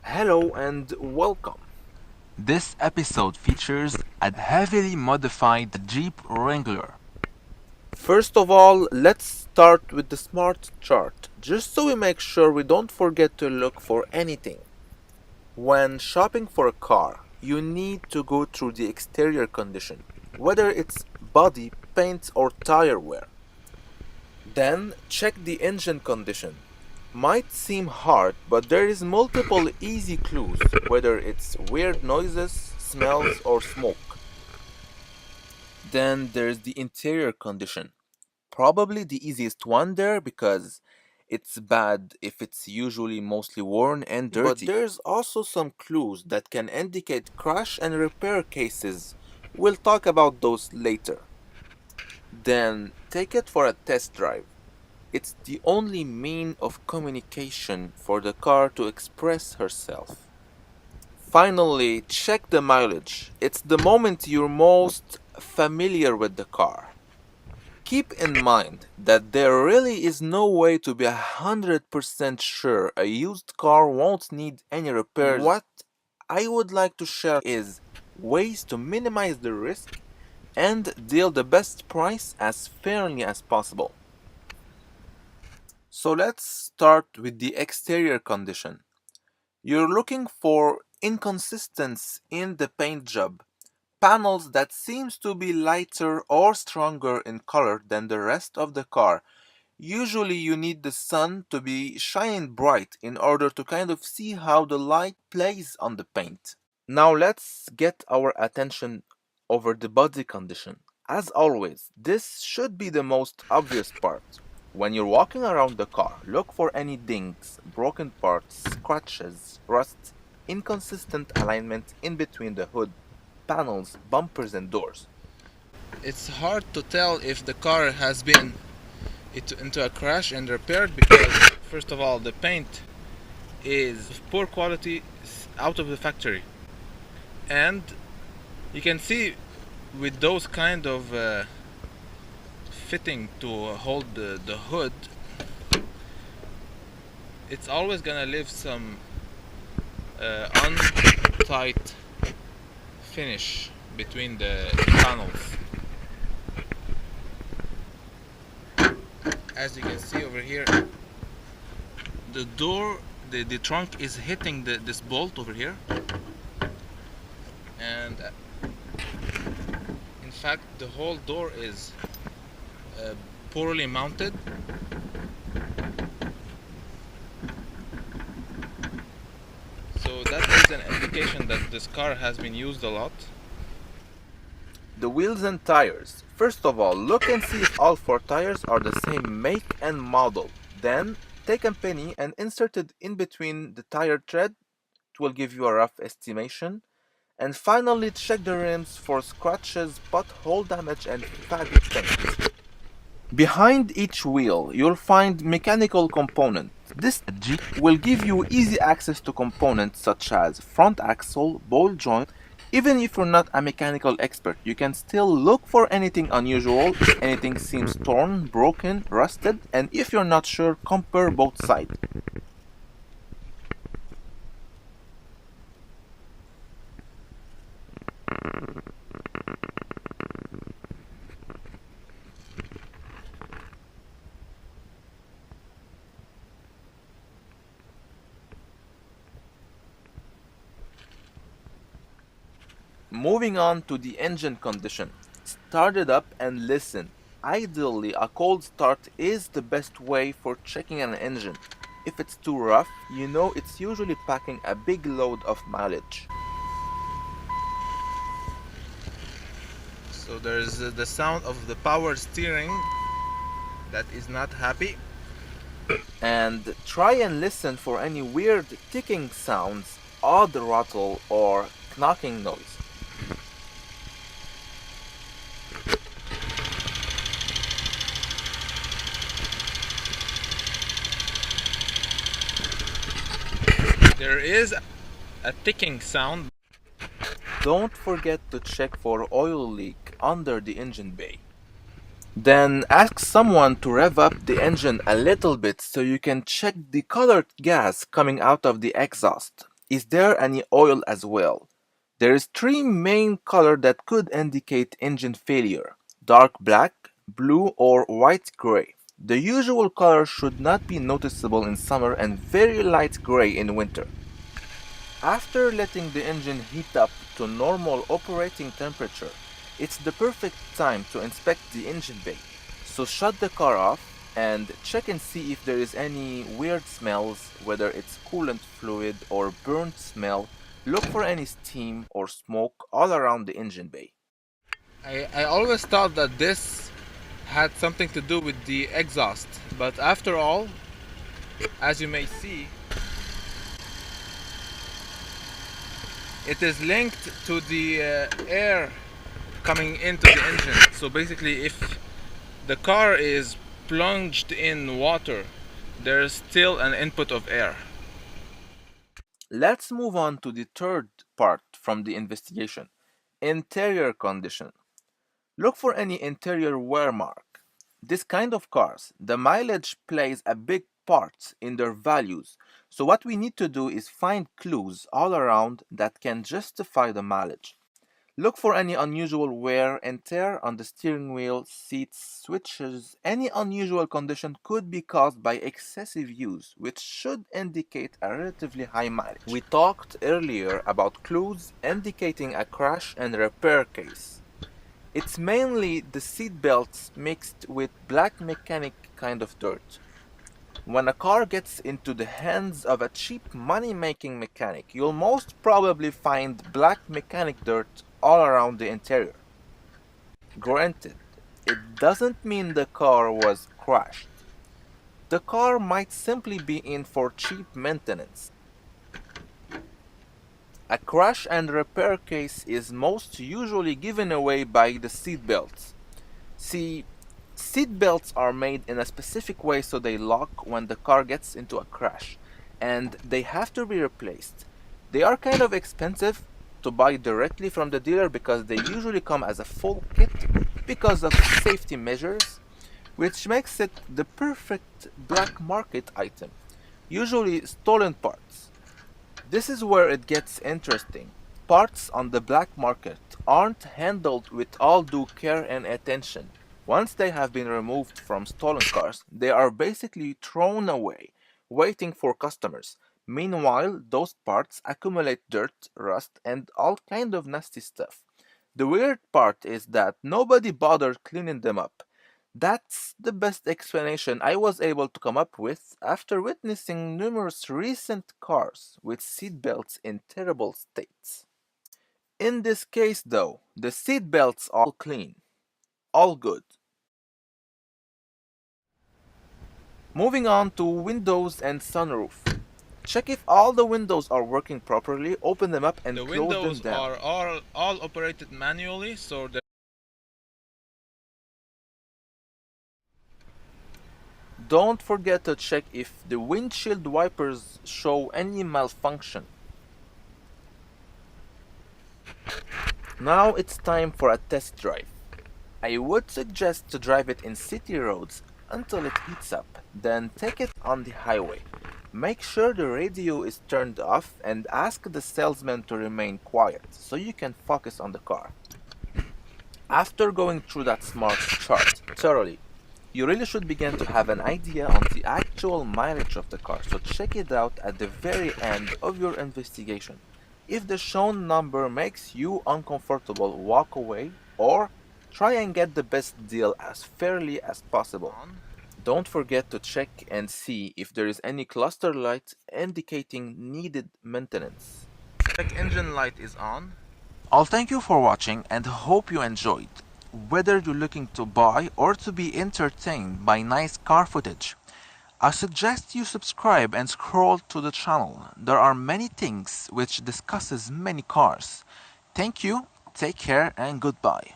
Hello and welcome. This episode features a heavily modified Jeep Wrangler. First of all, let's start with the smart chart, just so we make sure we don't forget to look for anything. When shopping for a car, you need to go through the exterior condition, whether it's body, paint, or tire wear. Then check the engine condition. Might seem hard, but there is multiple easy clues, whether it's weird noises, smells, or smoke. Then there's the interior condition. Probably the easiest one there because it's bad if it's usually mostly worn and dirty. But there's also some clues that can indicate crash and repair cases. We'll talk about those later. Then take it for a test drive. It's the only mean of communication for the car to express herself. Finally, check the mileage. It's the moment you're most familiar with the car. Keep in mind that there really is no way to be 100% sure a used car won't need any repairs. What I would like to share is ways to minimize the risk and deal the best price as fairly as possible. So let's start with the exterior condition. You're looking for inconsistency in the paint job, panels that seems to be lighter or stronger in color than the rest of the car. Usually you need the sun to be shining bright in order to kind of see how the light plays on the paint. Now let's get our attention over the body condition. As always, this should be the most obvious part. When you're walking around the car, look for any dings, broken parts, scratches, rust, inconsistent alignment in between the hood, panels, bumpers, and doors. It's hard to tell if the car has been into a crash and repaired because, first of all, the paint is of poor quality out of the factory, and you can see with those kind of fitting to hold the hood, it's always gonna leave some untight finish between the panels. As you can see over here, the door, the trunk is hitting this bolt over here, and in fact the whole door is poorly mounted. So that is an indication that this car has been used a lot. The wheels and tires. First of all, look and see if all four tires are the same make and model. Then, take a penny and insert it in between the tire tread. It will give you a rough estimation. And finally, check the rims for scratches, pothole damage, and faded paint. Behind each wheel, you'll find mechanical components. This Jeep will give you easy access to components such as front axle, ball joint. Even if you're not a mechanical expert, you can still look for anything unusual, if anything seems torn, broken, rusted, and if you're not sure, compare both sides. Moving on to the engine condition. Start it up and listen. Ideally, a cold start is the best way for checking an engine. If it's too rough, you know it's usually packing a big load of mileage. So there's the sound of the power steering that is not happy. And try and listen for any weird ticking sounds, odd rattle, or knocking noise. There is a ticking sound. Don't forget to check for oil leak under the engine bay. Then ask someone to rev up the engine a little bit so you can check the colored gas coming out of the exhaust. Is there any oil as well? There is three main colors that could indicate engine failure: dark black, blue, or white gray. The usual color should not be noticeable in summer and very light gray in winter. After letting the engine heat up to normal operating temperature, it's the perfect time to inspect the engine bay. So shut the car off and check and see if there is any weird smells, whether it's coolant fluid or burnt smell. Look for any steam or smoke all around the engine bay. I always thought that this had something to do with the exhaust, but after all, as you may see, it is linked to the air coming into the engine. So basically, if the car is plunged in water, there's still an input of air. Let's move on to the third part from the investigation: interior condition. Look for any interior wear mark. This kind of cars, the mileage plays a big part in their values. So what we need to do is find clues all around that can justify the mileage. Look for any unusual wear and tear on the steering wheel, seats, switches. Any unusual condition could be caused by excessive use, which should indicate a relatively high mileage. We talked earlier about clues indicating a crash and repair case. It's mainly the seat belts mixed with black mechanic kind of dirt. When a car gets into the hands of a cheap money-making mechanic, you'll most probably find black mechanic dirt all around the interior. Granted, it doesn't mean the car was crashed. The car might simply be in for cheap maintenance. A crash and repair case is most usually given away by the seat belts. See, seat belts are made in a specific way so they lock when the car gets into a crash, and they have to be replaced. They are kind of expensive to buy directly from the dealer because they usually come as a full kit because of safety measures, which makes it the perfect black market item, usually stolen parts. This is where it gets interesting. Parts on the black market aren't handled with all due care and attention. Once they have been removed from stolen cars, they are basically thrown away, waiting for customers. Meanwhile, those parts accumulate dirt, rust, and all kind of nasty stuff. The weird part is that nobody bothered cleaning them up. That's the best explanation I was able to come up with after witnessing numerous recent cars with seatbelts in terrible states. In this case, though, the seatbelts are all clean, all good. Moving on to windows and sunroof. Check if all the windows are working properly, open them up and The close them windows down. are all operated manually, so Don't forget to check if the windshield wipers show any malfunction. Now it's time for a test drive. I would suggest to drive it in city roads until it heats up, then take it on the highway. Make sure the radio is turned off and ask the salesman to remain quiet so you can focus on the car. After going through that smart chart thoroughly, you really should begin to have an idea on the actual mileage of the car, so check it out at the very end of your investigation. If the shown number makes you uncomfortable, walk away or try and get the best deal as fairly as possible. Don't forget to check and see if there is any cluster light indicating needed maintenance. Check engine light is on. I'll thank you for watching and hope you enjoyed. Whether you're looking to buy or to be entertained by nice car footage, I suggest you subscribe and scroll to the channel. There are many things which discusses many cars. Thank you, take care and goodbye.